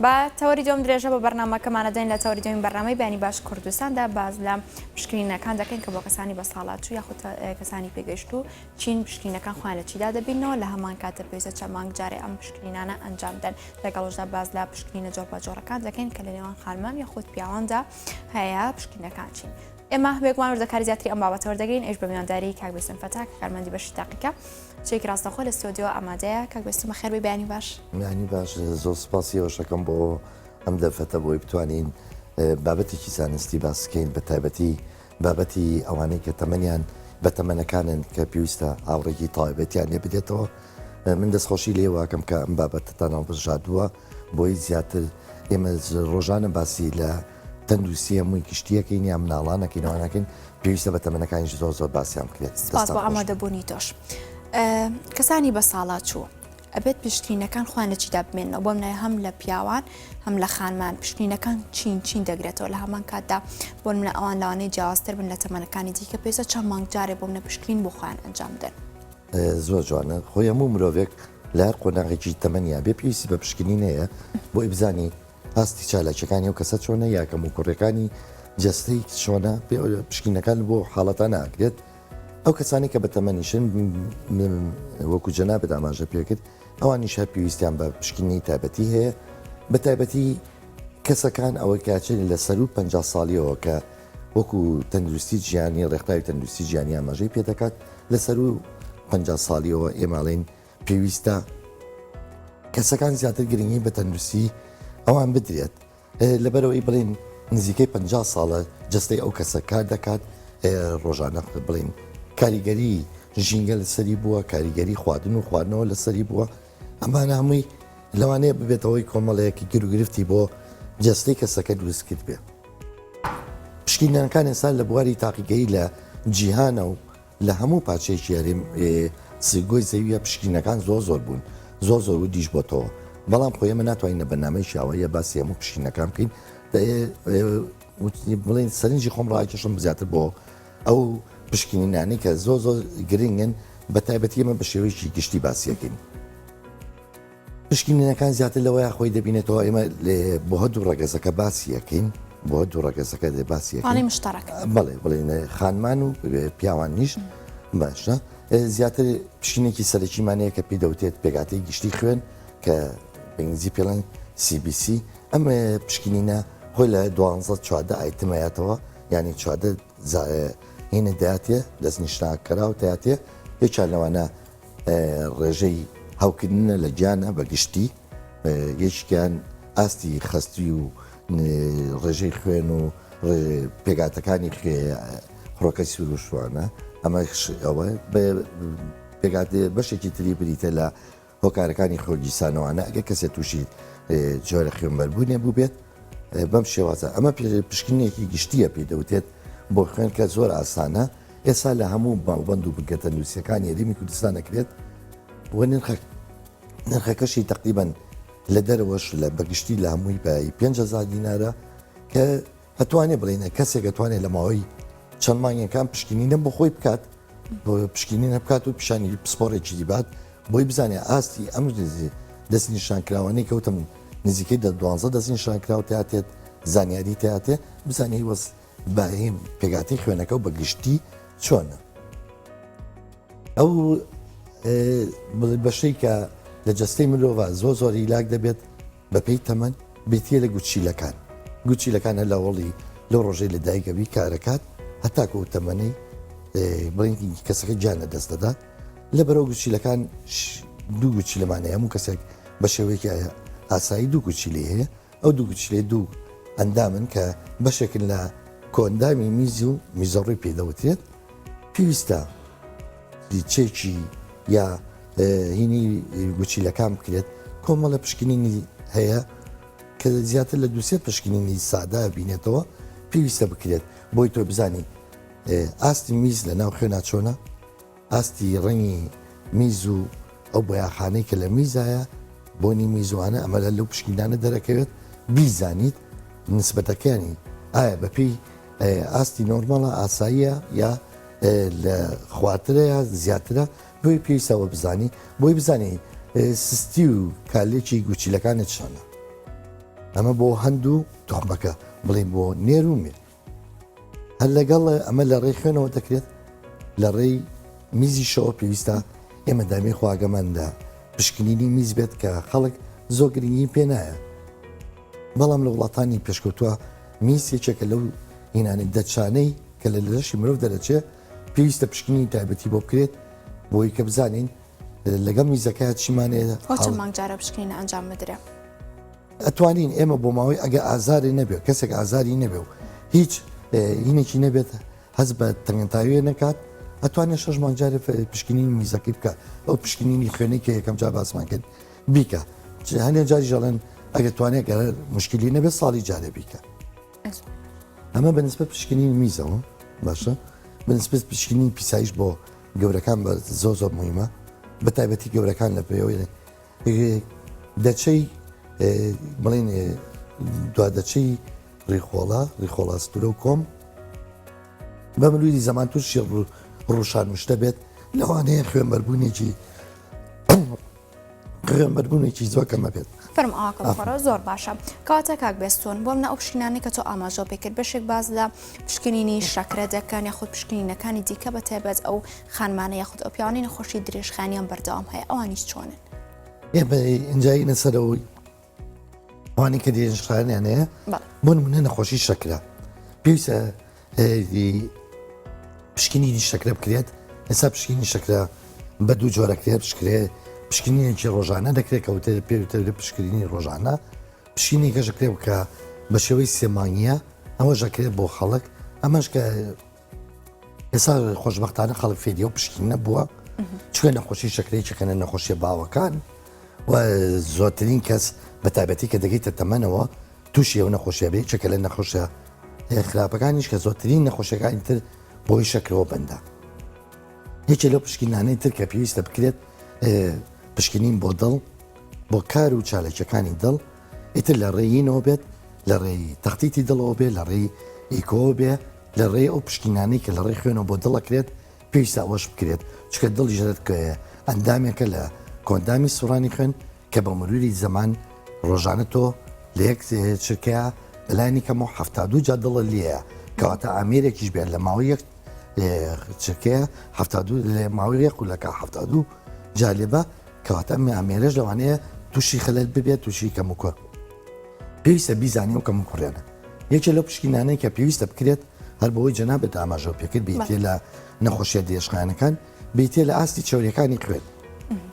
بە تەوەری جۆم درێژە بە بەرنامەکەمانە دەین لە تەوەری جۆین بەرنامەی بەیانی باش کوردستاندا باز لە پشکنینەکان دەکەین کە بۆ کەسانی بە ساڵاتچوو یاخود کەسانی پێگەشت و چین پشکنینەکان خوان لە چیدا دەبینەوە لە هەمان کاتە پێویستە چەند مانگ جارێ ئەم پشکنینانە ئەنجام بدەن لەگەڵشدا باز لە پشکنینە جۆربەجۆڕەکان دەکەین کە لە نێوان خانمان یاخود پیاواندا هەیە پشکنینەکان چین. ئێمە بێگومان وردەکاری زیاتری ئەم بابەتەوە دەگەین ئێش بە میوانداری کاک بێستم فەتاک کارمەندی بەشی تاقیکە چێکی ڕاستەخۆ لە ستۆدیۆ ئامادەیە کاک بێستمە خێربەی بەیانی باش. میانی باش زۆر سپاسیەوە شەکەم بۆ ئەم دەفەتە بۆی بتوانین بابەتێکی زانستی باسکەین بە تایبەتی بابەتی ئەوانەی کە تەمەنیان بە تەمەنەکانن کە پێویستە ئاوڕێکی تایبەتیان لێ بدێتەوە. من دەستخۆشی لێواکەم کە ئەم بابەتتان هەڵبژاردووە بۆی زیاتر ئێمە ڕۆژانە باسی لە تەندروستی هەمووی کشتیەکەین یا مناڵانەکەینەوەنەکەین پێویستە بە تەمەنەکانی زۆر زۆر باسییان بکرێت. سپاس بۆ ئامادەبوونی تۆش. کەسانی بە ساڵاتچوو ئەبێت پشتینەکان خوان لە چیدا بمێنەوە بۆم نایە هەم لە پیاوان هەم لە خانمان پشتینەکان چین دەگرێتەوە لە هەمان کاتدا بۆ منە ئەوان لەوانەی جیاوازتر بن لە تەمەنەکانی دیکە پێویستە چەند مانگ جارێ بۆ منە پشتین بۆ خۆیان ئەنجام بدەن. زۆر جوانە خۆی هەموو مرۆڤێک لە هەر قۆناغێکی تەمەنیا بێ پێویستی بە پشکنین هەیە بۆی بزانی هەستی چالاکیەکانی و کەسە چۆنە یاکەم و کوڕەکانی جەستەی چۆنە پشکینەکان بۆ حاڵەتە ناگرێت. ئەو کەسانی کە بە تەمەنیشن وەکو جەنابەت ئاماژە پێکرد ئەوانیش پێویستیان بە پشکنی تایبەتی هەیە بە تایبەتی کەسەکان ئەوەی کاچێت لە سەر و 50 ساڵیەوە کە وەکو تەندروستی گیانی ڕێکخراوی تەندروستی گیانی ئاماژەی پێ دەکات لە سەر و 50 ساڵیەوە ئێماڵێن پێویستە کەسەکان زیاتر گرنگی بە تەندروستی ئەوان بدرێت لەبەرەوەی بڵێن نزیکەی 50 ساڵە جستەی ئەو کەسە کار دەکات ڕۆژانە بڵێن کاریگەری ژینگە لەسەری بووە کاریگەری خواردن و خواردنەوە لەسەری بووە ئەمانە هەمووی لەوانەیە ببێتەوەی کۆمەڵەیەکی گرروگرفتی بۆ جستەی کەسەکە دروست کرد بێ. پشکینەکان ئێستا لە بواری تاقیگەی لە جیهانە و لە هەموو پاچەیەکی هەرێم سگۆی زەویە پشکینەکان زۆر بوون زۆر و دیش بۆتەوە بەڵام خۆی ئێمە ناتوانین لە بەرنامەی شاوەیە باسی هەموو پشکینەکان بکەین بڵێن سەرنجی خۆم ڕاکێشم زیاتر بۆ ئەو پشکنینانی کە زۆر گرنگن بە تایبەتی ئێمە بە شێوەیەکی گشتی باسیەکەین. پشکنینەکان زیاتر لەوەیە خۆی دەبینێتەوە ئێمە بۆ هەردوو ڕەگەزەکە باسیەکەین بۆ هەردوو ڕەگەزەکە باسیەکەی مشتەرەک بڵێن خانمان و پیاوان نیش باشە زیاتر پشکنێکی سەرەکیمانەیە کە پێی دەوتێت پێگاتەی گشتی خوێن کە بەنگلیزی پێڵەن CBC ئەم پشکنینە خۆی لە 12 ئایتمایەتەوە ینی 14 هینە دەاتێ دەست نیشتاکەرا و دەاتێ یەکیان لەوانە ڕێژەی هەوکردنە لە گیانە بە گشتی یەکیان ئاستی خستی و ڕێژەی خوێن و پێگاتەکانی خڕۆکە سوور و شوانە ئەمە ئەوە بەشێکی تری بریتە لە هۆکارەکانی خۆگیسانەوانە ئەگە کەسێک تووشی جۆرە خوێنبەربوونێ بوو بێت بەم شێوازە ئەمە پشکنێکی گشتیە پێ دەوتێت بۆ خوێن کە زۆر ئاسانە ئێستا لە هەموو باڵبند و بگەتە نووسەکانی هەرێمی کوردستان دەکرێت و نرخەکەشی تقریبان لە دەرەوەش لە بەگشتی لە هەمووی بە 5,000 دینارە کە ئەتوانێت بڵێنە کەسێک دەتوانێت لە ماوەی چەند مانگەکان پشکنینە بۆ خۆی بکات بۆ پشکنینە بکات و پیشانی پسپۆرێکی دیبات بۆی بزانێ ئاستی ئەم دەست نیشانکراوانەی کەوتم نزیکەی 12 دەست نیشانکراوە تاتێت زانیاری تاتێ بزانێ وەس باهیم پێگاتی خوێنەکە و بەگشتی چۆنە ئەو بەشەی کە لە جەستەی مرۆڤ زۆر عیلاک دەبێت بەپێی تەمەن بێتیە لە گوچیلەکانە لە وەڵی لە ڕۆژەی لە دایکەبی کارەکات هەتاکە و تەمەنەی بڵێنی کەسەکە گیانە دەست دەدات لە بەرەو گوچیلەکان دوو گوچیلەمانەیە هەموو کەسێک بە شێوەیەکی ئاسایی دوو گوچیلی هەیە ئەو دوو گوچیلێ دوو ئەندامن کە بەشێکن لە کۆندامی میزی و میزەڕووی پێدەوترێت پێویستە چێکی یا هینی گوچیلەکان بکرێت کۆمەڵە پشکنینی هەیە کە زیاتر لە دووسێ پشکنینی سادا بینێتەوە پێویستە بکرێت بۆی تۆ بزانی ئاستی میز لە ناو خوێنا چۆنە ئاستی ڕەنگی میز و ئەو بۆیاخانەی کە لە میزایە بۆنی میزوانە ئەمە لەو پشکینانە دەرەکەوێت بیزانیت نسبەتەکانی ئایا بەپی ئاستی نۆرمەڵە ئاساییە یا لە خواترە یا زیاترە بۆی پێویستەوە بزانی بۆی بزانێ سستی و کالێکی گوچیلەکانت چۆنە ئەمە بۆ هەندوو تۆخمەکە بڵێن بۆ نێرومێ هەر لەگەڵ ئەمە لە ڕێی خوێنەوە دەکرێت لە ڕێی میزی شەوە پێویستە ئێمە دامی خواگەماندا پشکنینی میز بێت کە خەڵک زۆر گرنگی پێ نایە بەڵام لە وڵاتانی پێشکەوتووە میز یەکێکە لەو هینانە دەچانەی کە لە لەشی مرۆڤ دەرەچێت پێویستە پشکنی تایبەتی بۆ بکرێت بۆی کە بزانین لەگەڵ میزەکە چیمانەیە چەند مانگ جارە پشکنینە ئەنجام بدرێ ئەتوانین ئێمە بۆ ماوەی ئەگە ئازاری نەبێت کەسێک ئازاری نەبێ و هیچ هینێکی نەبێت هەز بە تەنگەتاوێ نکات ئەتوانێت 6 مانگ جارە پشکنینی میزەکەی بکە ئەو پشکنینی خوێنەی کە یەکەم جار باسمان کرد بیکە هەندێک جاری ژەڵێن ئەگە توانێت گەرە مشکلی نەبێت ساڵی جارە بیکە ئەمە بەنسبە پشکنینی میزەوە باشە بەنسبت پشکنینی پیسایش بۆ گەورەکان بە زۆر مهمە بە تایبەتی گەورەکان لە پێوە دەچەی بڵێن دوادەچەی ڕیخۆڵا ستورە و کۆم بە ملووری زەمان تووشی ڕوشان مشتە بێت لەوانەیە خوێنبەربوونێکی زۆر کەمە بێت فرم ئاکە بخۆرە زۆر باشە کاتە کاک بێستۆن بۆم نە ئەو پشکنانی کە تۆ ئاماژە پێکرد بەشێک باز لە پشکنینی شەکرە دەکەن یاخود پشکنینەکانی دیکە بە تایبەت ئەو خانمانە یاخود ئەو پیاوانی نەخۆشی درێژخانیان بەردەوام هەیە ئەوانیش چۆنن ئەنجایی نەسەرەوەی ئەوانی کە درێژخانیان هەیە بۆ نمونە نەخۆشی شەکرە پێویستە پشکنینی شەکرە بکرێت ئێستا پشکنینی شەکرە بە دوو جۆرەکرێت پشکنینێکی ڕۆژانە دەکرێت کەوتە پێوتە پشکنینی ڕۆژانە پشکنی کەژەکرێت کە بە شێوەی سێمانگیە ئەوە ژەکرێت بۆ خەڵک ئەمەش کە ئێستا خۆشبەختانە خەڵک فێدی و پشکنە بووە چکە نەخۆشی شەکرەیەکی کەنە نەخۆشیە باوەکان و زۆرترین کەس بە تایبەتی کە دەگەیتە تەمەنەوە تووشی ئەو نەخۆشیە بێت چەکە لە نەخۆشە خراپەکانیش کە زۆرترین نەخۆشیەکانی تر بۆی شەکرەوە بەندە هیچ لەو پشکنانەی تر کە پێویستە بکرێت پشکنین بۆ دڵ بۆ کار و چالێکەکانی دڵ ئیتر لە ڕێینەوە بێت لە ڕێی تەختیتی دڵەوە بێت لە ڕێی ئیکۆ بێ لە ڕێ ئەو پشکنانەی کە لە ڕێی خوێنەوە بۆ دڵەکرێت پێویستە ئەوەش بکرێت چکە دڵی ژێت کە ئەندامێکە لە کۆندامی سوڕانی خوێن کە بە مروری زەمان ڕۆژانە تۆ لە یەک چرکەیە لەلایانی کەمەوە 72 جا دڵە لێە کەواتە ئامێرێکیش بێت لە ماوەی یەک چرکەیە 72 لە ماوەی یەک و لەکە 72 جالێبە کەواتە ئامێرەش لەوانەیە تووشی خەلەل ببێت تووشی کەم و کوڕ پێویستە بیزانانی و کەم و کوڕێنە یەکێ لەو پشکنانەی کە پێویستە بکرێت هەر بەوەی جەنابێت ئاماژەوە پێکرد بیتێ لە نەخۆشیە درێژخانەکان بیتێ لە ئاستی چاوریەکانی خوێن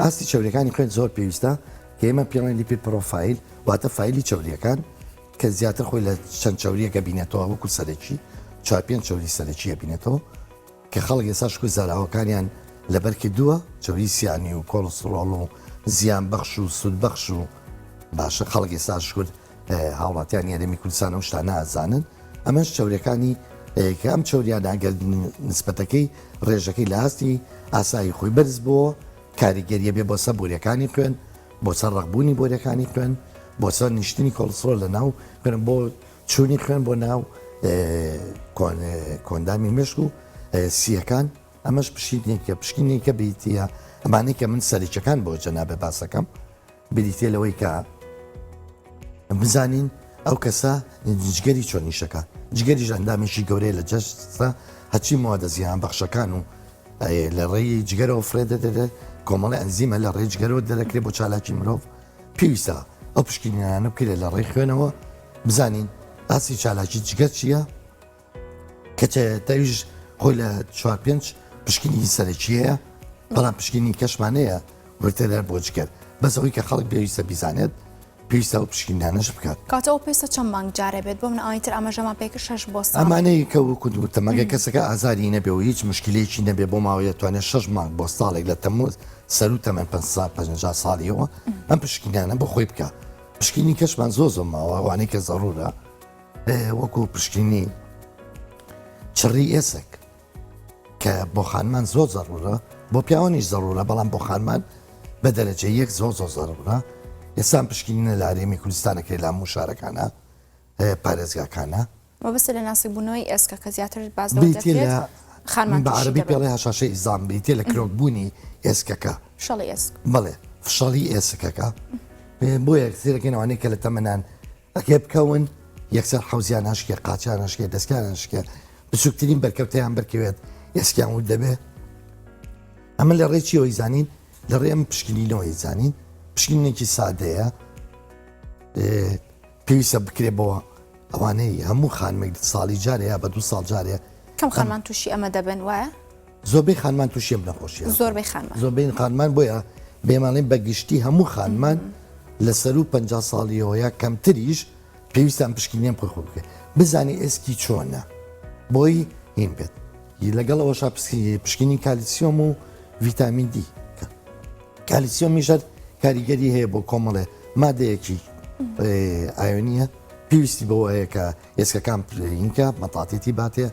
ئاستی چاوریەکانی خوێن زۆر پێویستە کە ئێمە پێڵێن لیپید پرۆفایل واتە فایلی چاوریەکان کە زیاتر خۆی لە چەند چاوریەکە بینێتەوە وەکو سەرەکی 4-5 چاوری سەرەکیە بینێتەوە کە خەڵک ئێستا شکو زاراوەکانیان لەبەرکی دووە چاوری سیانی و کۆڵسترۆڵ و زیان بەخش و سود بەخش و باشە خەڵک ئێستا شکرد هاوڵاتیان یاریمی کوردستان و شتانە ئازانن ئەمەش چاوریەکانی کە ئەم چاوریان ئەگەر نسبەتەکەی ڕێژەکەی لە هەستی ئاسایی خۆی بەرز بووە کاریگەریە بێ بۆ سە بۆریەکانی خوێن بۆ سەر ڕەقبوونی بۆریەکانی خوێن بۆ سەر نیشتنی کۆڵسترۆل لە ناو خوێن بۆ چوونی خوێن بۆ ناو کۆندامی مشک و سیەکان ئەمەش پشینێکە پشکنێکە بیتە ئەمانەی کە من سەرچەکان بۆ جەنابێ باسەکەم بریتێ لەوەی کە بزانین ئەو کەسە جگەری چۆنیشەکە جگەریش ئەندامێکی گەورەیە لە جەستە هەچی مادە زیان بەخشەکان و لە ڕێی جگەرەوە فرێدە دەدە کۆمەڵی ئەنزیمە لە ڕێی جگەرەوە دەرەکرێت بۆ چالاکی مرۆڤ پێویستە ئەو پشکنیانە بکرێت لە ڕێی خوێنەوە بزانین ئاسی چالاکی جگەر چییە کە تەویژ خۆی لە 4-5 پشکنی سەرەکیەیە بەڵام پشکنی کەشمانەیە وەرتەدار بۆ جگەر بەس ئەوەی کە خەڵک پێویستە بیزانێت پێویستە و پشکنانەش بکات کاتەوە پێویستە چەند مانگ جارێ بێت بۆ من ئاینتر ئاماژەمان پێکرد 6 بۆ ساڵ ئەمانەی کە وەکو دووتە مەگە کەسەکە ئازاری نەبێ و هیچ مشکلێکی نەبێ بۆ ماوەیە توانێت 6 مانگ بۆ ساڵێک لە تەموز سەر و تەمەن 50 ساڵیەوە ئەم پشکنانە بۆ خۆی بکە پشکنی کەشمان زۆ ماوە ئەوانەی کە زەڕورە وەکو پشکنی چڕی ئێسک کە بۆ خانمان زۆر زەڕورە بۆ پیاوانیش زەڕورە بەڵام بۆ خانمان بە دەرەجە یەک زۆر زەڕورە ئێستا ئەم پشکنینە لە هەرێمی کوردستانەکەی لە هەموو شارەکانە پارێزگاکانە مەبەستە لە ناسکبوونەوەی ئێسکە کە زیاتر باز بیتێ لە بە عەرەبی پێڵێ هەشاشەی ئیزام بیتێ لە کرۆکبوونی ئێسکەکە شەڵی ئێسک بڵێ فشەڵی ئێسکەکە بۆ یەکسیرەکەینەوانەی کە لە تەمەنان ئەگە بکەون یەکسەر حوزیان هەشکێ قاچیان هەشکێ دەستکان هەشکێ بچووکترین بەرکەوتیان بەرکەوێت یەسکیان و دەبێ ئەمە لە ڕێکی ئەوی زانین لە ڕێم پشکنینەوەی زانین پشکنێکی سادەیە پێویستە بکرێبەوە ئەوانەی هەموو خانمێک ساڵی جارەیە بە 2 ساڵ جارەیە کەم خانمان تووشی ئەمە دەبن وایە زۆربەی خانمان تووشیم نەخۆشیە زۆربەی خانمان بۆیە بێماڵین بەگشتی هەموو خانمان لەسەر و 50 ساڵیەوەیە کەمتریش پێویستان پشکنیان پخۆ بکە بزانی ئێسکی چۆنە بۆی هین بێت لەگەڵەوەش پشکنی کالیسیۆم و ڤیتامین دی کالیسیۆمیشەر کاریگەری هەیە بۆ کۆمەڵێ مادەیەکی ئایۆنیە پێویستی بەوەیە کە ئێسکەکان پلینکە مەتاتێتی باتێ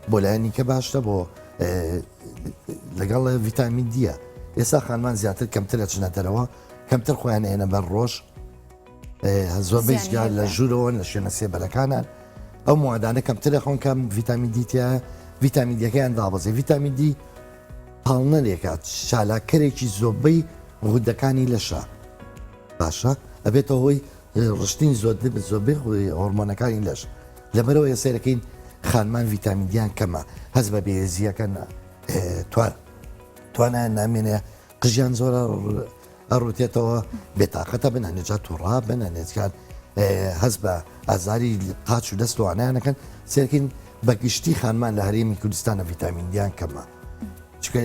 بۆ لایەنی کە باشتە بۆ لەگەڵ ڤیتامین دیە ئێستا خانمان زیاتر کەمترە چنە دەرەوە کەمتر خۆیان ئێنە بەر ڕۆژ زۆربەی جار لە ژوورەوە لە شوێنە سێبەرەکانان ئەو موادانە کەمترە خۆن کەم ڤیتامین دیتە ڤیتامین دیەکەیان دابەزێ ڤیتامین دی پاڵنەرێکات شالاکەرێکی زۆربەی غودەکانی لەشە باشە ئەبێتەوە هۆی ڕشتین زۆربەی هۆرمۆنەکانی لەش لەبەرەوە سێرەکەین خانمان ڤیتامینیان کەمە هەز بە بێزیەکە توانیان نامێنێ قژیان زۆرە ئەڕوتێتەوە بێتاقەتە بن هەنێجات تووڕا بن هەنێجکان هەز بە ئازاری قاچ و دەست وانیانەکەن سێرکەین بەگشتی خانمان لە هەرێمی کوردستانە ڤیتامینیان کەمە چکە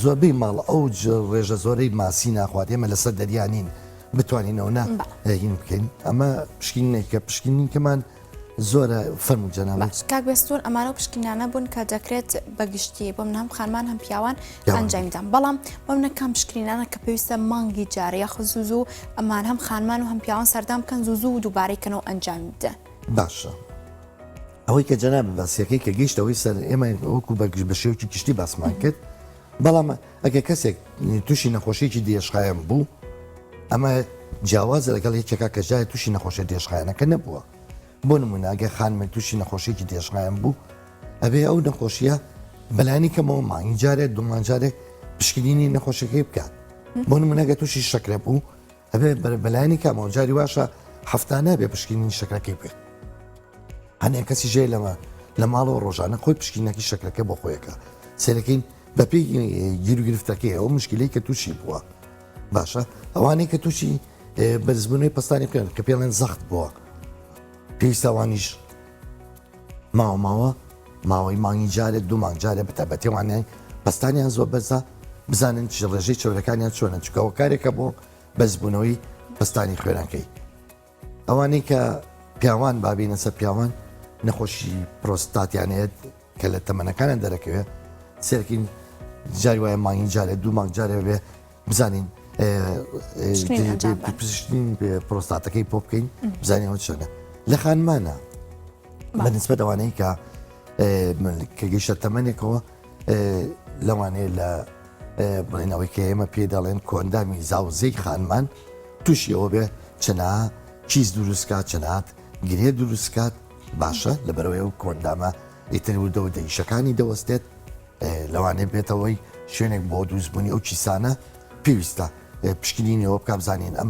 زۆربەی ماڵ ئەو ڕێژە زۆرەی ماسی ناخوات ئێمە لەسەر دەریانین بتوانینەوە هین بکەین ئەمە پشکینێکە پشکنینکەمان زۆرە فەرمو جەنابەت کاک بەستون ئەمانە پشکنانە بوون کە دەکرێت بەگشتی بۆ منام خانمان هەم پیاوان ئەنجامیدان بەڵام بۆ منەکەم پشکنینانە کە پێویستە مانگی جارە یاخە زوو ئەمان هەم خانمان و هەم پیاوان سەردام بکەن زوو و دووبارەیکەنەوە ئەنجامی بدەن باشە ئەوەی کە جەناب باسیەکەی کە گەیشتەوەی سەر ئێمە وەکو بە شێوکی کشتی باسمان کرد بەڵام ئەگە کەسێک تووشی نەخۆشیێکی دێشخایەن بوو ئەمە جیاوازە لەگەڵ یەکێکا کە ژای تووشی نەخۆشی دێشخایەنەکە نەبووە بۆ نمونە ئەگە خانمە تووشی نەخۆشیێکی دێشخایەن بوو ئەبێ ئەو نەخۆشیە بەلانی کەمەوە مانگی جارێک دومانجارێک پشکنینی نەخۆشیەکەی بکات بۆ نمونەگە تووشی شەکرە بوو ئەبێ بەلایانی کامەوە جاری واشە هەفتانە بێ پشکنینی شەکرەکەی بێت هەنێک کەسی ژێ لەمە لە ماڵەوە ڕۆژانە خۆی پشکینەکی شەکرەکە بۆ خۆیەکە سێرەکەین بەپێی گیر و گرفتەکەی ئەو مشکلەی کە تووشی بووە باشە ئەوانەی کە تووشی بەرزبوونەوەی پستانی پێن کە پێڵێن زەخت بووە پێویستەوانیش ماوەی مانگی جارێک دوو مانگ جارێک بەتەبەتێوانیان پستانیان زۆر بەرزە بزانن چ ڕێژەی چۆرەکانیان چۆنە چکەوە کارێکە بۆ بەرزبوونەوەی پستانی خوێنەکەی ئەوانەی کە پیاوان بابینە سەر پیاوان نەخۆشی پرۆستاتیانێت کە لە تەمەنەکانیان دەرەکەوێت سێرکین جاری وایە مانگی جارێک دوو مانگ جارێ بێ بزانین پشتین پرۆستاتەکەی پۆ بکەین بزانینەوە چۆنە لە خانمانە بەنسبەت ئەوانەی کە گەیشتە تەمەنێکەوە لەوانەیە لە بڵێنەوەی کە ئێمە پێ دەڵێن کۆندامی زاوزەی خانمان تووشیەوە بێ چنا چیز دروستکات چنات گرێ دروستکات باشە لەبەرەوەی ئەو کۆندامە ئیتر وردەوە دەیشەکانی دەوەستێت لەوانێ بێتەوەی شوێنێک بۆ دروستبوونی ئەو چیسانە پێویستە پشکنینەوە بک بزانین ئەم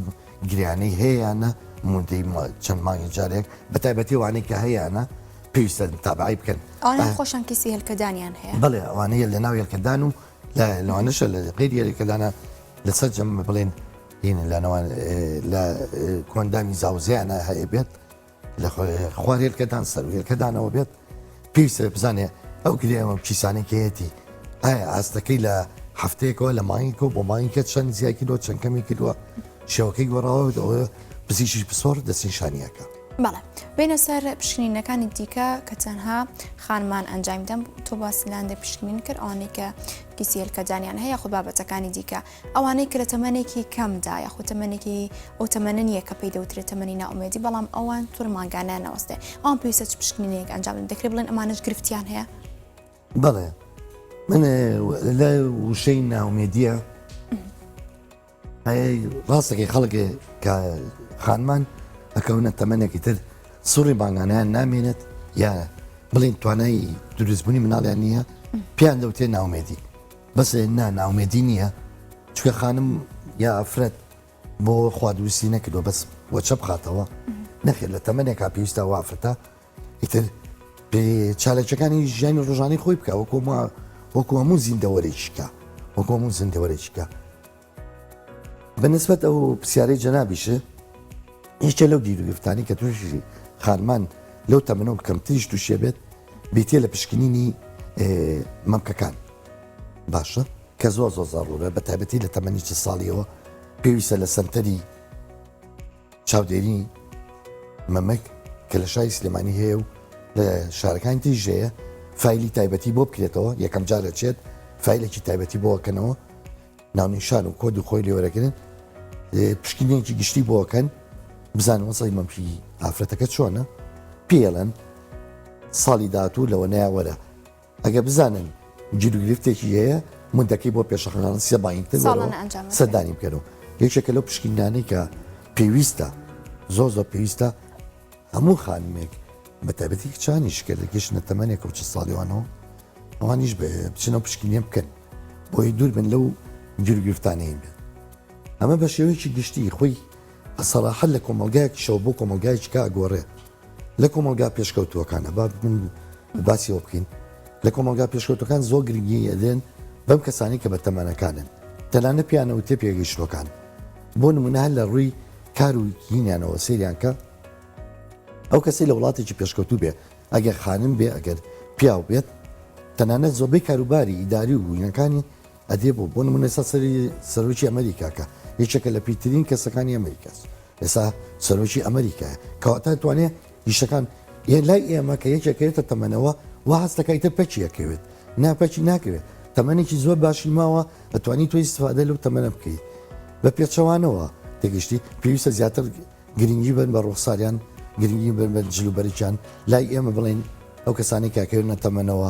گریانەی هەیەیانە موندەی چەند مانگی جارێک بەتایبەتی وانەی کە هەیەیانە پێویستە تابعی بکەن خۆشان کەسی هێلکەدانیان هەیە بڵێ ئەوانەیە لە ناو هێلکەدان و لەوانەشە لە غێری هێلکەدانە لەسەر جەم بڵێن لە کۆندامی زاوزیانە هەیە بێت لە خوار هێلکەدان سەر و هێلکەدانەوە بێت پێویستە بزانێ ئەو گرێەوە پیسانێکەیەتی ئایا ئاستەکەی لە هەفتەیەکەوە لە مانگیکەوە بۆ مانگیکە چەند زیای کیلۆ چەند کەمی کردووە شێوەکەی گۆڕاوە ئەوە پزیشی پسۆر دەستنیشانیەکە بەڵێ بینە سەر پشکنینەکانی دیکە کە تەنها خانمان ئەنجامدەم تۆ باسیلاندە پشکنین کرد ئەوانەی کە کیسی هێلکەدانیان هەیە خۆ بابەتەکانی دیکە ئەوانەی کە لە تەمەنێکی کەمدا یاخۆ تەمەنێکی ئەو تەمەنە نییە کە پێی دەوترێت تەمەنی ناومێدی بەڵام ئەوان توور ماگانیان نەوەستێ ئەوان پێویستە چ پشکنینەیەک ئەنجامدەن دەکرێت بڵێن ئەمانش گرفتیان هەیە بەڵێ من لە وشەی ناومێدیە ڕاستەکەی خەڵکێ کە خانمان ئەکەونە تەمەنێکی تر سوڕی بانگانیان نامێنێت یا بڵین توانایی دروستبوونی مناڵیان نییە پێیان دەوتێ ناومێدی بەس ناومێدی نییە چکە خانم یا ئەفرەت بۆ خوا دروستی نەکردەوە بەس وەچە بخاتەوە نەخێت لە تەمەنێکا پێویستە وافرەتە ئیتر چالەکەەکانی ژیانی ڕۆژانی خۆی بکە وەکو هەموو زیندەوەرێکیکە وەکو هەموو زیندەوەرێکیکە بەنسبەت ئەو پرسیارەی جەنابیشە هیچە لەو دیروگرفتانی کە تووشی خانمان لەو تەمەنە و کەمتریش تووشێ بێت بیتێ لە پشکنینی مەمکەکان باشە کە زۆر ضرورە بە تایبەتی لە تەمەنی چ ساڵیەوە پێویستە لە سنتەری چاودێری مەمەک کە لە شای سلێمانی هەیە و لە شارەکانی تیژەیە فایلی تایبەتی بۆ بکرێتەوە یەکەم جارە چێت فایلێکی تایبەتی بۆکەنەوە ناونیشان و کۆد و خۆی لێوەرەگرن پشکنێکی گشتی بۆکەن بزانن وەسەی مەمپی ئافرەتەکە چۆنە پێڵەن ساڵی داهاتوو لەوە نایوەرە ئەگە بزانن جیروگرفتێکی هەیە مندەکەی بۆ پێشەخەنان سێ باینتر سەردانی بکەنەوە یەکێکە لەو پشکنانەی کە پێویستە زۆر پێویستە هەموو خانمێک بە تایبەتی کچانیش کرد گەشتە تەمەنێک و چ ساڵیوانەوە ئەوانیش بچنەوە پشکنیە بکەن بۆی دوور بن لەو جیروگرفتانەیە بێت ئەمە بە شێوەیەکی گشتی خۆی سەراحەت لە کۆمەلگایەکی شەو بۆ کۆمەلگایکی کا ئەگۆڕێ لە کۆمەلگا پێشکەوتووەکانە باسی ئەوە بکەین لە کۆمەلگا پێشکەوتەکان زۆر گرنگی ئەدێن بەم کەسانی کە بە تەمەنەکانن تەنانە پیانەوە تێ پێگەیشتەکان بۆ نمونە هەر لە ڕووی کار و هینیانەوە سریان کە ئەو کەسی لە وڵاتێکی پێشکەوتوو بێ ئەگەر خانم بێ ئەگەر پیاو بێت تەنانەت زۆربەی کاروباری ئیداری و بووینەکانی ئەدێ بۆ نمونە سەرۆکی ئەمریکاکە یەکێکە لە پیترین کەسەکانی ئەمریکاس ئێستا سەرۆکی ئەمریکایە کەواتە توانێت هیچەکان لای ئێمە کە یەکێکێتە تەمەنەوە وا هەستەکەیتە پەچیەکەوێت ناپەچی ناکەوێت تەمەنێکی زۆر باشی ماوە ئەتوانی تۆی استفادە لەو تەمەنە بکەیت بە پێچەوانەوە تێگەشتی پێویستە زیاتر گرنگی بن بە ڕوخساریان گرنگی بن بە جلوبەرێکیان لای ئێمە بڵێن ئەو کەسانی کاکەوێنە تەمەنەوە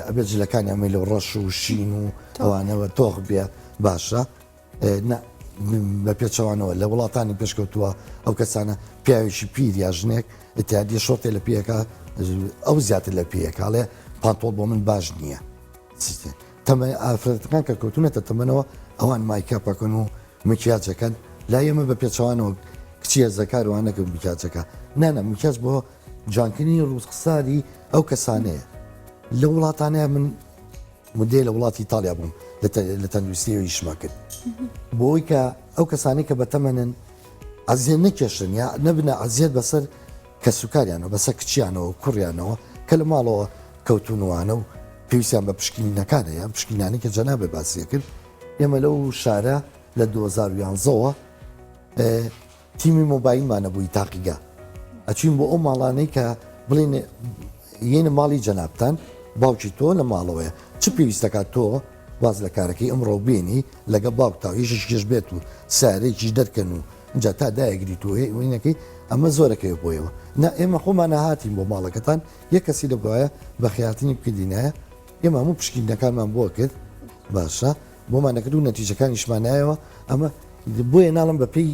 ئەبێت جلەکانی ئەمە لەو ڕەش و شین و ئەوانەوە تۆخ بێ باشە بە پێچەوانەوە لە وڵاتانی پێشکەوتووە ئەو کەسانە پیاوێکی پیر یا ژنێک ئتیادی شۆتێ لە پێەکە ئەو زیاتر لە پێەکڵێ پانتۆڵ بۆ من باش نییە تەمە ئافرەتەکان کە کەوتونەتە تەمەنەوە ئەوان مایکاپەکەن و مکیاجەکەن لا ئێمە بە پێچەوانەوە کچیە زەکاروانەکەم میکاجەکە نانە میکاج بۆ جوانکردنی ڕووسقساری ئەو کەسانەیە لە وڵاتانەیە من مدێ لە وڵاتی ئیتالیا بووم لە تەندروستیەوە ئیشما کرد بۆی کە ئەو کەسانی کە بەتەمەنن ئەزیێت نەکێشن یا نەبنە ئەزیێت بەسەر کە سوکاریانەوە بەسەر کچیانەوە کوڕیانەوە کە لە ماڵەوە کەوتونوانە و پێویستیان بە پشکنینەکانەیە پشکنانی کە جەنابێ باسیە کرد ئێمە لەو شارە لە 2011ەوە تیمی مۆبایلمانە بووی تاقیگا ئەچین بۆ ئەو ماڵانەی کە بڵێن یەنە ماڵی جەنابتان باوکی تۆ لە ماڵەوەیە چ پێویستەکات تۆ باز لە کارەکەی ئەمڕۆ بێنی لەگە باوکتا هیچش بێت و سارێکی دەرکەن و اینجا تا دایەگریت و وینەکەی ئەمە زۆرەکەی بۆیەوە نا ئێمە خۆمان نەهاتین بۆ ماڵەکەتان یەک کەسی لە بواە بە خیاتنی بکردینایە ئێمە هەموو پشکینەکانمان بۆ کرد باشە بۆمان نەکرد و نەتیجەکانیشمانایەوە ئەمە بۆیە ناڵم بە پێی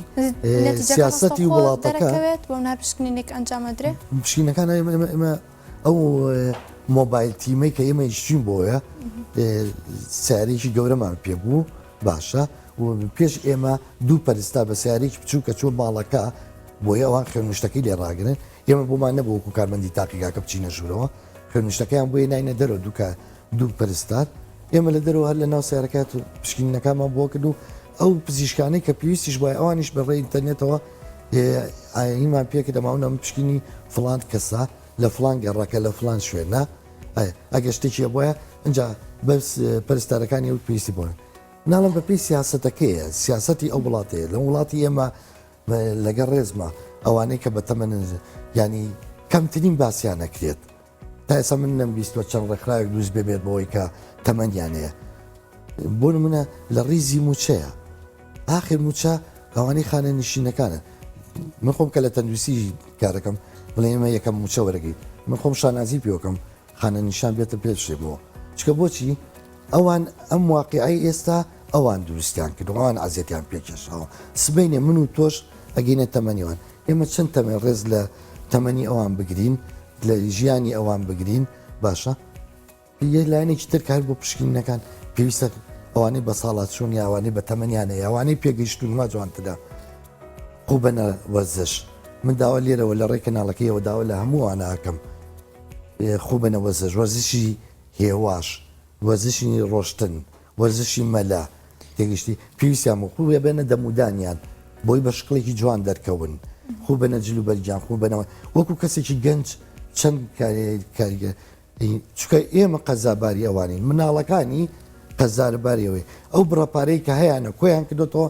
سیاسەتی وڵاتەکە بۆ ناپشکنینێک ئەنجامەدرێ پشکینەکان ئێمە ئەو مۆبایل تیمەی کە ئێمە هیچین بۆیە سیارێکی گەورەمان پێبوو باشە و پێش ئێمە دوو پەرستا بە سیارێکی بچوو کە چۆ ماڵەکە بۆیە ئەوان خوێنوشتەکەی لێ ڕاگرن ئێمە بۆمان نەبوو وەکو کارمەندی تاقیگاکە بچینە ژوورەوە خوێنوشتەکەیان بۆیە ناینە دەرەوە دوو پەرستار ئێمە لە دەرەوە هەر لە ناو سیارەکەات پشکینەکانمان بۆ کرد و ئەو پزیشکانەی کە پێویستیش وایە ئەوانیش بەڕێ ئینتەرنێتەوە ئینمان پێکە دەماونە پشکنی فلان کەسا لە فلان گەڕەکە لە فلان شوێنە ئەگە شتێکیە بۆیە اینجا بەس پەرستارەکانی ئەو پێویستی بۆن ناڵم بە پێی سیاسەتەکەیە سیاسەتی ئەو وڵاتەیە لە وڵاتی ئێمە لەگەڵ ڕێزمە ئەوانەی کە بە تەمەن ینی کەمترین باسییان نەکرێت تا ئێستا من نەمبیستوە چەند ڕێکخراوێک دروست ببێت بۆەوەی کە تەمەنیانەیە بۆ نمونە لە ڕیزی موچەیە ئاخر موچە ئەوانەی خانە نشینەکانە من خۆم کە لە تەندروستی کارەکەم بڵێ ئێمە یەکەم موچە وەرەگەی من خۆم شانازی پێوەکەم خانە نیشان بێتە پێشێ بۆ چکە بۆچی ئەوان ئەم واقعی ئێستا ئەوان دروستیان کرد ئەوان ئازیەتیان پێکێشەوە سبینێ من و تۆش ئەگەینە تەمەنیوان ئێمە چەند تەمە ڕێز لە تەمەنی ئەوان بگرین لە ژیانی ئەوان بگرین باشە یە لایەنێکی تر کار بۆ پشکنینەکان پێویستە ئەوانەی بە ساڵات چوون یاوانەی بە تەمەنیانە یاوانەی پێگەیشتونما جوانتردا قوبەنە وەرزش من داوا لێرەوە لە ڕێ کەناڵەکەیەوە داوا لە هەموو ناکەم خوب بنە وەزش وەرزشی هێواش وەرزشی ڕۆشتن وەرزشی مەلا تێگەشتی پێویستیان خوبێ بێنە دەمودانیان بۆی بە شکڵێکی جوان دەرکەون خوب بنە جلو بەرجان خوب بنەوە وەکو کەسێکی گەنج چەند کاریگە چکە ئێمە قەزاباری ئەوانین مناڵەکانی قەزارباریەوەی ئەو بڕەپارەی کە هەیەە کۆیان کردوەوە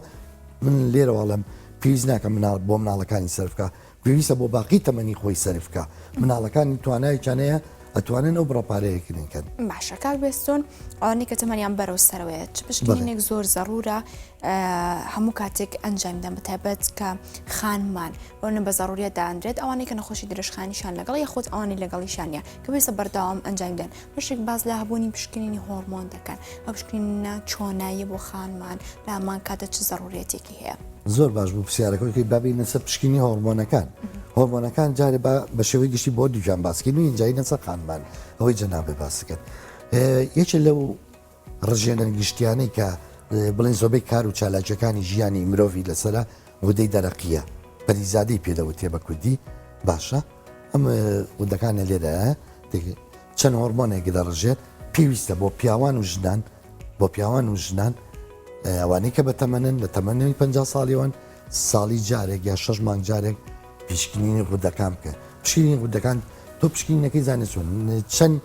من لێرەوەڵم پێویست ناکە بۆ مناڵەکانی سەرفکە پێویستە بۆ باقی تەمەنی خۆی سەرفکە مناڵەکانی توانایکیانەیە ئەتوانن ئەو بڕەپارەیەکردنکەن باشە کاک بێستون ئەوانەی کە تەمەنیان بەرەو سەرەوەیە چ پشتێک زۆر زەڕورە هەموو کاتێک ئەنجامدەم بەتایبەت کە خانمان بۆنە بە زەڕوریەت دادرێت ئەوانەی کە نەخۆشی درێژخانیشان لەگەڵ یخۆت ئەوانی لەگەڵیشانە کە بێسە بەردەوام ئەنجامدەن بەشێک باز لە هەبوونی پشکنینی هۆرمۆن دەکەن ئەو پشکنینە چۆنایی بۆ خانمان لە هەمان کاتە چ زەڕوریەتێکی هەیە زۆر باش بوو پرسیارەکەی بابینە سەر پشکنی هۆرمۆنەکان جارێ بە شێوەی گشتی بۆ دووجان باسکردن و اینجایی نەچە خانمان ئەوەی جەنابێ باسەکەن یەکێ لەو ڕژێنە گشتیانەی کە بڵێن زۆبەی کار و چالاکیەکانی ژیانی مرۆڤی لەسەرە ودەی دەرەقیە پەریزادەی پێدەوتێ بە کوردی باشە ئەم ودەکانە لێدایە چەند هۆرمۆنێک دەڕژێت پێویستە بۆ پیاوان و ژنان بۆ پیاوان و ژنان ئەوانەی کە بە تەمەنن لە تەمەنی 50 ساڵیەوەن ساڵی جارێک یا 6 مانگ جارێک پیشکنینی ڕوودەکان بکە پشکنی ڕوودەکان تۆ پشکنینەکەی زانێت چۆن چەند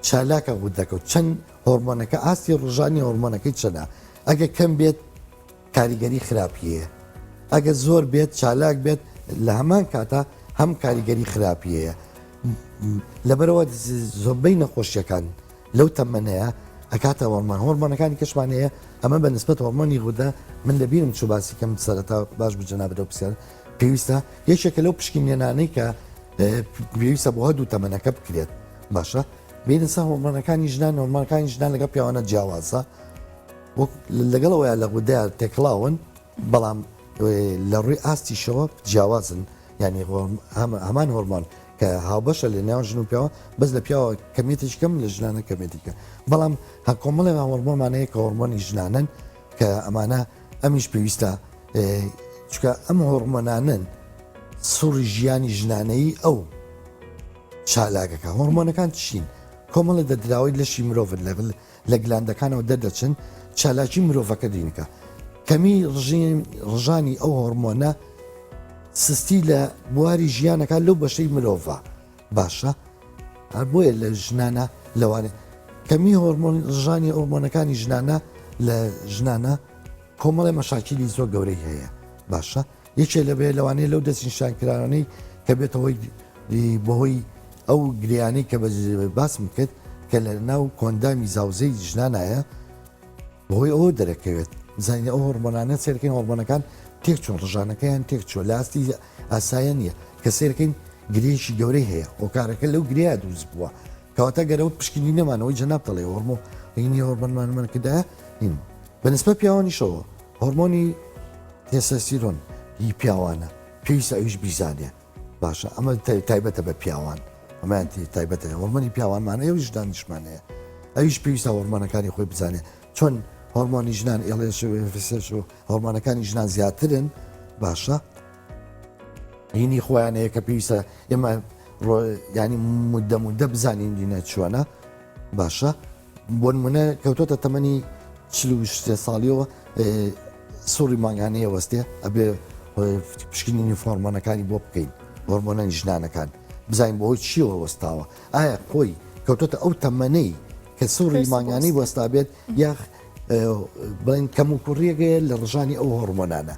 چالاکە ڕوودەکە و چەند هۆرمۆنەکە ئاستی ڕژانی هۆرمۆنەکەی چەنە ئەگە کەم بێت کاریگەری خراپیەیە ئەگە زۆر بێت چالاک بێت لە هەمان کاتە هەم کاریگەری خراپیەیە لەبەرەوە زۆربەی نەخۆشیەکان لەو تەمەنەیە ئەکاتە هۆرمۆنەکانی کەشمانەیە ئەمە بە نسبەت هۆرمۆنی ڕوودا من لەبیرم چوو باسی کەم سەرەتا باش بجەنا بەدەو پرسیار پێویستە یەکێکە لەو پشکنێنانەی کە پێویستە بۆ هەردوو تەمەنەکە بکرێت باشە بینسا هۆرمۆنەکانی ژنان هۆرمۆنەکانی ژنان لەگە پیاوانە جیاوازە لەگەڵەوەیە لە ڕوودایە تێکڵاون بەڵام لە ڕووی ئاستیشەوە جیاوازن ینی هەمان هۆرمۆن کە هاوبەشە لە نێوان ژن و پیاوە بەس لە پیاوە کەمێتیش کەم لە ژنانە کەمێتیکە بەڵام هەکۆمەڵێ هۆرمۆنمانەیە کە هۆرمۆنی ژنانن کە ئەمانە ئەمیش پێویستە چکە ئەم هۆرمۆنانن سوڕی ژیانی ژنانەی ئەو چالاکەکە هۆرمۆنەکان چین کۆمەڵە دەدراوی لەشی مرۆڤن لە گلاندەکانەوە دەردەچن چالاکی مرۆڤەکە دینەکە کەمی ڕژانی ئەو هۆرمۆنە سستی لە بواری ژیانەکە لەو بەشەی مرۆڤە باشە هەر بۆیە لە ژنانە لەوانێ کەمی ڕژانی هۆرمۆنەکانی ژنانە لە ژنانە کۆمەڵی مەشاکیلی زۆر گەورەی هەیە باشە یەکێ لەبێ لەوانەیە لەو دەستنیشانکرانەی کە بێتەوەی بەهۆی ئەو گریانەی کە باسم کرد کە لە ناو کۆندامی زاوزەی ژنانایە بەهۆی ئەوە دەرەکەوێت زانانی ئەو هۆرمۆنانە سێرەکەین هۆرمۆنەکان تێک چۆن ڕژانەکەیان تێک چۆ لە ئاستی ئاسایە نییە کە سێرەکەین گرێشی گەورەی هەیە ئۆکارەکە لەو گریا دروست بووە کەواتە گەرەوە پشکنی نەمانەوەی جەنابتەڵێ هۆرمۆ هینی هۆرمۆنمانمانەکەدا نین بەنسبە پیاوانیشەوە هۆرمۆنی تێسەستیرۆن هی پیاوانە پێویستە ئەویش بیزانێ باشە ئەمە تایبەتە بە پیاوان ئەمان تایبەتە هۆرمۆنی پیاوانمانە ئەویش دانیشمانەیە ئەویش پێویستە هۆرمۆنەکانی خۆی بزانێ چۆن هۆرمۆنی ژنان ئێڵێش و هۆرمۆنەکانی ژنان زیاترن باشە هینی خۆیانەیە کە پێویستە ئێمە ینی مدەمودە بزانین دینە چۆنە باشە بۆ نمونە کەوتۆتە تەمەنی 43 ساڵیەوە سوڕی ماگانەیە وەستێ ئەبێ پشکنینی هۆرمۆنەکانی بۆ بکەین هۆرمۆنە ژنانەکان بزانین بۆ چیەوە وەستاوە ئایا خۆی کەوتۆتە ئەو تەمەنەی کە سوڕی ماگانەی وەستا بێت یاخ بڵین کەم و کوڕیەکەیە لە ڕژانی ئەو هۆرمۆنانە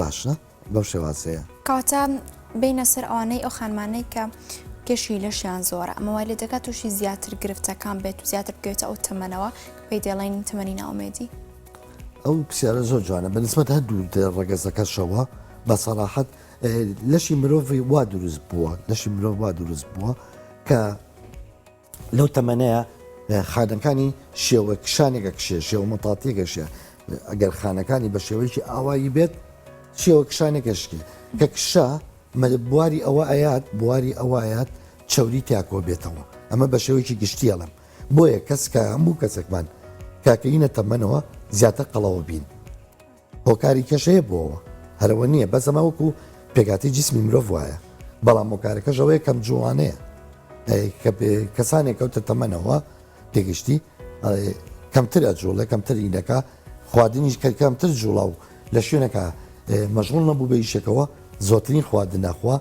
باشە بەو شێوازەیە کەواتە بینە سەر ئەوانەی ئەو خانمانەی کە کێشی لەشیان زۆرە ئەمە وای لێ دەکات تووشی زیاتر گرفتەکان بێت و زیاتر بگوێتە ئەو تەمەنەوە پێی دێڵین تەمەنی ناومێدی ئەو پرسیارە زۆر جوانە بەنسبەت هەردوو ڕەگەزەکەشەوە بە سەراحەت لەشی مرۆڤی وا دروست بووە لەشی مرۆڤ وا دروست بووە کە لەو تەمەنەیە خانەکانی شێوە کشانێکە کشێ شێوە مەتاتیەکەشە ئەگەر خانەکانی بە شێوەیەکی ئاوایی بێت شێوە کشانێکەشکی کە کشە بواری ئەوە ئايات بواری ئەوایەت چەوری تیاکۆ بێتەوە ئەمە بە شێوەیەکی گشتی ئەڵم بۆیە کەسکە هەموو کەسێکمان کاکەینە تەمەنەوە زیاتر قەڵەوە بین هۆکاری کەشەیە بۆەوە هەرەوە نییە بەس ئەمە وەکو پێکاتی جسمی مرۆڤ وایە بەڵام هۆکارەکەش ئەوەیە کەم جوانەیە کەسانێک کەوتە تەمەنەوە تێگەشتی کەمترە جوڵە کەمتر ئینەکە خواردنیش کە کەمتر جوڵا و لە شوێنەکە مەژغوڵ نەبوو بە ئیشەکەەوە زۆرترین خواردن ناخوا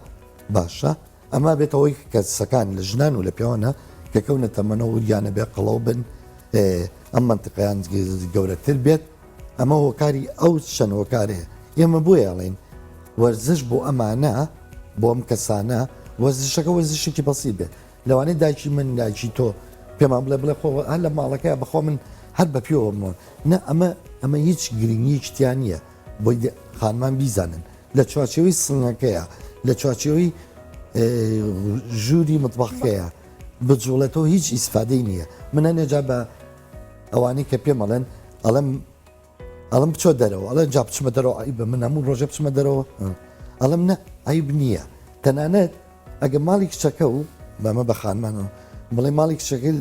باشە ئەما بێتەوەی کە سەکان لە ژنان و لە پیاوانە کە کەونە تەمەنەوە یانە بێ قەڵەو بن ئەم منتقیان گەورەتر بێت ئەمە هۆکاری ئەو چەند هۆکارەیە ئێمە بۆی ئەڵێن وەرزش بۆ ئەمانە بۆ ئەم کەسانە وەرزشەکە وەرزشێکی بەسی بێت لەوانەیە دایکی من دایکی تۆ پێمان بڵێ خۆ هەر لە ماڵەکەی بەخۆ من هەر بە پێوەمەوە نە ئەمە هیچ گرنگیشتیان نییە بۆی خانمان بیزانن لە چوارچێوەی سنگەکەیە لە چوارچێوەی ژووری مطبەخەکەیە بجوڵێتەوە هیچ ئیسفادەی نییە منە نێجا بە ئەوانەی کە پێم ئەڵم بچۆ دەرەوە ئەڵێ جا بچمە دەرەوە ئای بە من هەموو ڕۆژە بچمە دەرەوە ئەڵم نە ئایب نییە تەنانەت ئەگە ماڵی کچەکە و بەمە بە خانمانەوە بڵێ ماڵی کچەکە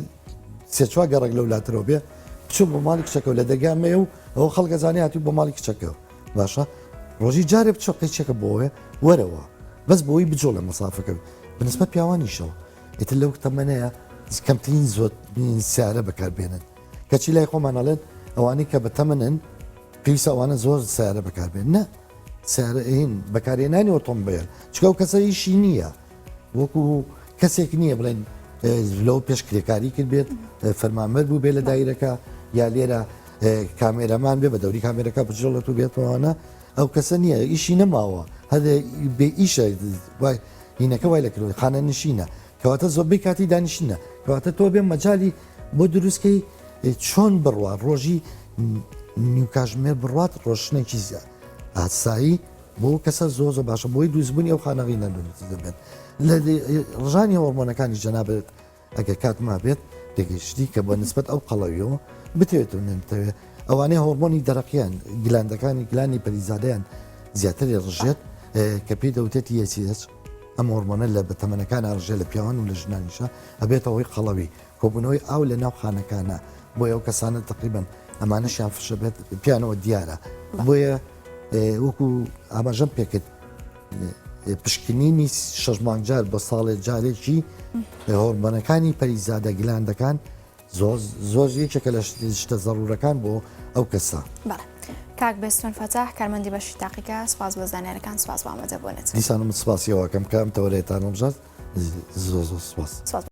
سێ گەڕێک لە وڵاتەوە بێ بچوو بۆ ماڵی کچەکە و لە دەگامێ و ئەوە خەڵکە زانیاتی بۆ ماڵی کچەکەەوە باشە ڕۆژی جارێ بچۆ قیچەکە بۆیە وەرەوە بەس بۆی بجۆ لە مەسافەکە بنسبە پیاوانیشەوە ئیتر لەو تەمەنەیە کەمترین زۆر سیارە بەکاربێنن کەچی لای خۆمانەڵێن ئەوانەی کە بە تەمەنن پێویستە ئەوانە زۆر سیارە بەکاربێن نە سیارەین بەکارێنانی ئۆتۆمبیل چکە و کەسە ئیشی نییە وەکو کەسێک نییە بڵێن لەو پێشکرێکاری کرد بێت فەرمانبەر بوو بێ لە دایرەکە یا لێرە کامێرەمان بێ بە دەوری کامێرەکە بجڵێت و بێتەوەوانە ئەو کەسە نییە ئیشی نەماوە هەدە بێ ئیشە هینەکە وای لەکردەوە خانە نشینە کەواتە زۆربەی کاتی دانیشتنە کەواتە تۆ بێ مەجای بۆ دروستکەی چۆن بڕوا ڕۆژی نیوکاژمێر بڕات ڕۆشنێکی ئاسایی بۆ کەسە زۆ باشە بۆی دروستبوونی ئەو خانەغی نەدونێت دەبێت لە ڕژانی هۆرمۆنەکانی جەنابێت ئەگەر کاتما بێت تێگەشتی کە بە نسبەت ئەو قەڵەویەوە بتوێت نێتەوێت ئەوانەی هۆرمۆنی دەرەقیان گلاندەکانی گلانی پەریزادەیان زیاتری ڕژێت کە پێی دەوتێت یەچێت ئەم هۆرمۆنە لە بەتەمەنەکان ئاڕژێ لە پیاوان و لە ژنانیشە ئەبێتەوەی قەڵەوی کۆبوونەوەی ئاو لە ناو خانەکانە بۆ ئەو کەسانە تقریبن ئەمانەشیان فشە بێت پیانەوە دیارە بۆیە وەکو ئاماژەم پێکرد پشکنینی 6 مانگجار بە ساڵێ جارێکی هۆرمۆنەکانی پەریزادە گلاندەکان زۆر یەکێکە لە شتە زەڕورەکان بۆ ئەو کەسە. کاک بێستون فەتاح کارمەندی بەشی تاقیکە سوپاس بۆ زانیاریەکان سوپاس بۆ ئامادەبوونێت دیسانم سپاسیەوە کەم کام تەوەرێتان بژات زۆر سپاس.